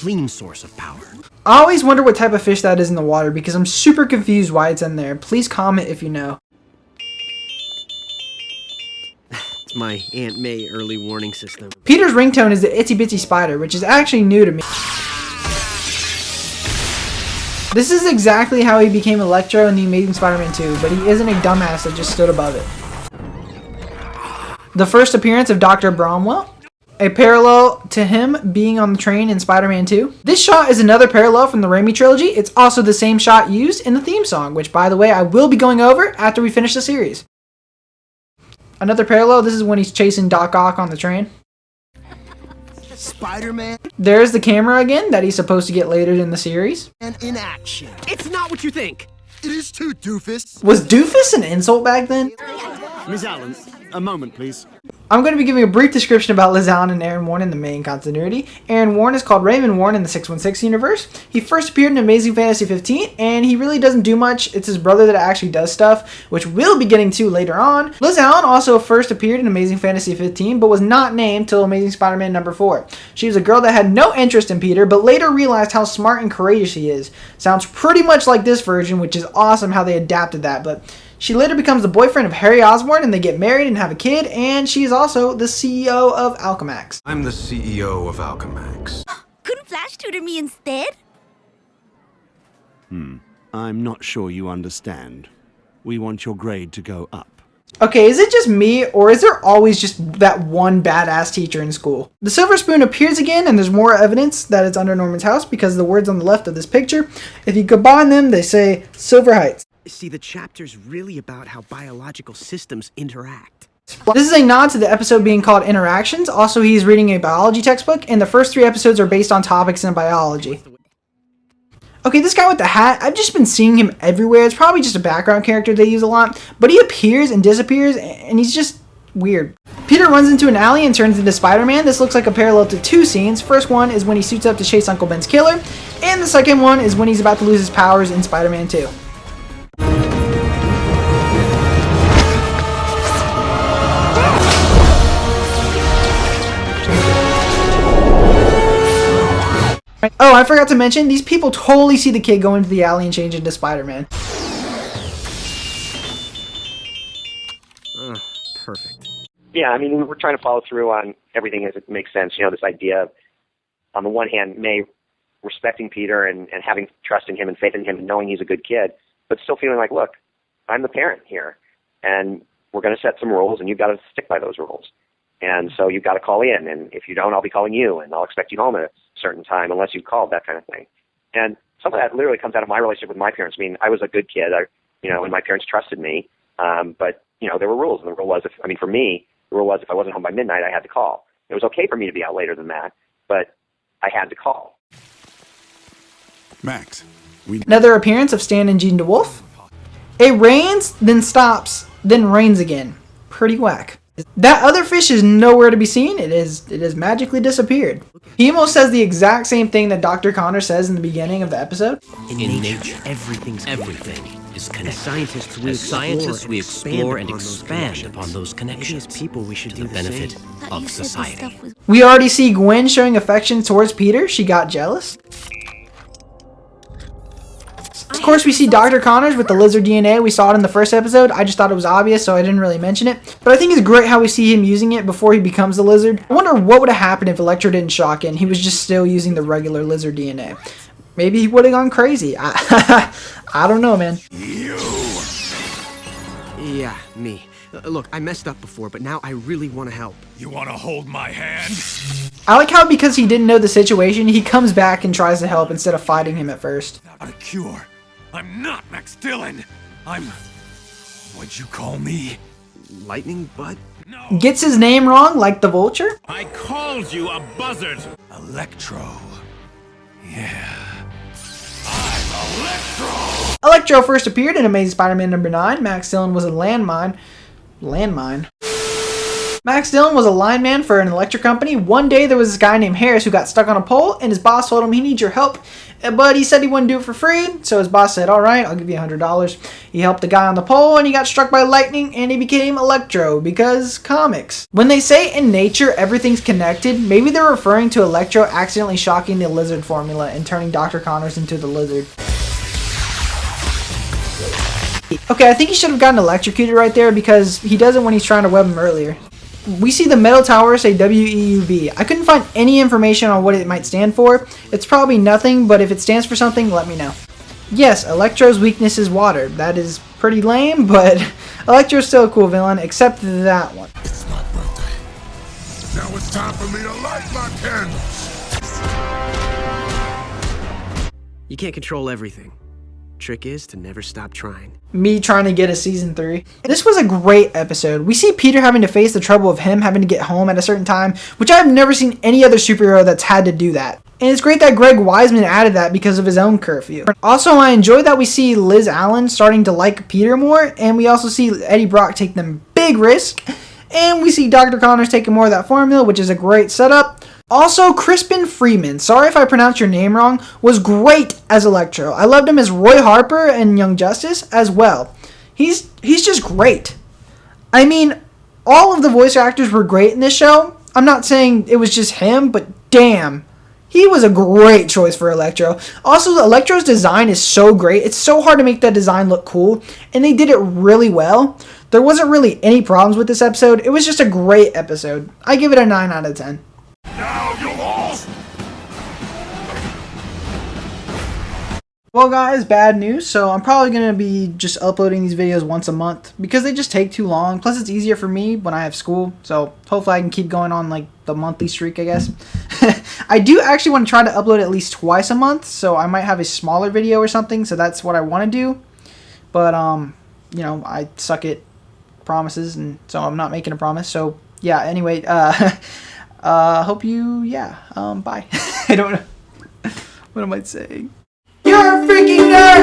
clean source of power. I always wonder what type of fish that is in the water because I'm super confused why it's in there. Please comment if you know. It's my Aunt May early warning system. Peter's ringtone is the Itsy Bitsy Spider, which is actually new to me. This is exactly how he became Electro in The Amazing Spider-Man 2, but he isn't a dumbass that just stood above it. The first appearance of Dr. Bromwell, a parallel to him being on the train in Spider-Man 2. This shot is another parallel from the Raimi trilogy. It's also the same shot used in the theme song, which, by the way, I will be going over after we finish the series. Another parallel, this is when he's chasing Doc Ock on the train. Spider-Man There's the camera again that he's supposed to get later in the series. and in action. It's not what you think! It is too, doofus. Was doofus an insult back then? Miss Allen, a moment, please. I'm going to be giving a brief description about Liz Allen and Aaron Warren in the main continuity. Aaron Warren is called Raymond Warren in the 616 universe. He first appeared in Amazing Fantasy 15, and he really doesn't do much. It's his brother that actually does stuff, which we'll be getting to later on. Liz Allen also first appeared in Amazing Fantasy 15, but was not named till Amazing Spider-Man number 4. She was a girl that had no interest in Peter, but later realized how smart and courageous he is. Sounds pretty much like this version, which is awesome how they adapted that, but she later becomes the boyfriend of Harry Osborn, and they get married and have a kid, and she is also the CEO of Alchemax. I'm the CEO of Alchemax. Couldn't Flash tutor me instead? I'm not sure you understand. We want your grade to go up. Okay, is it just me, or is there always just that one badass teacher in school? The Silver Spoon appears again, and there's more evidence that it's under Norman's house because of the words on the left of this picture. If you combine them, they say Silver Heights. See, the chapter's really about how biological systems interact. This is a nod to the episode being called Interactions. Also, he's reading a biology textbook, and the first 3 episodes are based on topics in biology. Okay, this guy with the hat, I've just been seeing him everywhere. It's probably just a background character they use a lot, but he appears and disappears, and he's just weird. Peter runs into an alley and turns into Spider-Man. This looks like a parallel to 2 scenes. First one is when he suits up to chase Uncle Ben's killer, and the second one is when he's about to lose his powers in Spider-Man 2. Oh, I forgot to mention, these people totally see the kid go into the alley and change into Spider-Man. Perfect. Yeah, I mean, we're trying to follow through on everything as it makes sense. You know, this idea of, on the one hand, May respecting Peter and having trust in him and faith in him and knowing he's a good kid, but still feeling like, look, I'm the parent here, and we're going to set some rules, and you've got to stick by those rules. And so you've got to call in, and if you don't, I'll be calling you, and I'll expect you home at a certain time unless you've called, that kind of thing. And some of that literally comes out of my relationship with my parents. I mean, I was a good kid, and my parents trusted me, but, there were rules, and the rule was, for me, the rule was if I wasn't home by midnight, I had to call. It was okay for me to be out later than that, but I had to call. Max, Another appearance of Stan and Jean DeWolf. It rains, then stops, then rains again. Pretty whack. That other fish is nowhere to be seen. It has magically disappeared. He almost says the exact same thing that Dr. Connor says in the beginning of the episode. In nature, everything is connected. As scientists, we explore and expand upon those connections. As people, we should do the benefit of society. We already see Gwen showing affection towards Peter. She got jealous. Of course, we see Dr. Connors with the lizard DNA. We saw it in the first episode. I just thought it was obvious, so I didn't really mention it. But I think it's great how we see him using it before he becomes the lizard. I wonder what would have happened if Electro didn't shock in. He was just still using the regular lizard DNA. Maybe he would have gone crazy. I don't know, man. Yeah, me. Look, I messed up before, but now I really want to help. you want to hold my hand? I like how because he didn't know the situation, he comes back and tries to help instead of fighting him at first. Not a cure. I'm not Max Dillon. I'm... What'd you call me? Lightning Bud? No. Gets his name wrong, like the Vulture? I called you a buzzard. Electro. Yeah. I'm Electro. Electro first appeared in Amazing Spider-Man number 9. Max Dillon was a landmine. Max Dillon was a lineman for an electric company. One day there was this guy named Harris who got stuck on a pole, and his boss told him he needs your help, but he said he wouldn't do it for free. So his boss said, alright, I'll give you $100. He helped the guy on the pole, and he got struck by lightning, and he became Electro, because comics. When they say in nature everything's connected, maybe they're referring to Electro accidentally shocking the lizard formula and turning Dr. Connors into the lizard. Okay, I think he should have gotten electrocuted right there because he does it when he's trying to web him earlier. We see the metal tower say WEUB. I couldn't find any information on what it might stand for. It's probably nothing, but if it stands for something, let me know. Yes, Electro's weakness is water. That is pretty lame, but Electro's still a cool villain, except that one. It's my birthday. Now it's time for me to light my candles. You can't control everything. Trick is to never stop trying. Me trying to get a season 3. This was a great episode. We see Peter having to face the trouble of him having to get home at a certain time, which I've never seen any other superhero that's had to do that. And it's great that Greg Weisman added that because of his own curfew. Also, I enjoy that we see Liz Allen starting to like Peter more, and we also see Eddie Brock take them big risk, and we see Dr. Connors taking more of that formula, which is a great setup. Also, Crispin Freeman, sorry if I pronounced your name wrong, was great as Electro. I loved him as Roy Harper and Young Justice as well. He's just great. I mean, all of the voice actors were great in this show. I'm not saying it was just him, but damn. He was a great choice for Electro. Also, Electro's design is so great. It's so hard to make that design look cool, and they did it really well. There wasn't really any problems with this episode. It was just a great episode. I give it a 9 out of 10. Now you lost. Well guys, bad news. So I'm probably going to be just uploading these videos once a month because they just take too long. Plus it's easier for me when I have school. So hopefully I can keep going on like the monthly streak, I guess. I do actually want to try to upload at least twice a month. So I might have a smaller video or something. So that's what I want to do. But, you know, I suck at promises, and so I'm not making a promise. So yeah, anyway, hope you, bye. I don't know. What am I saying? You're a freaking nerd!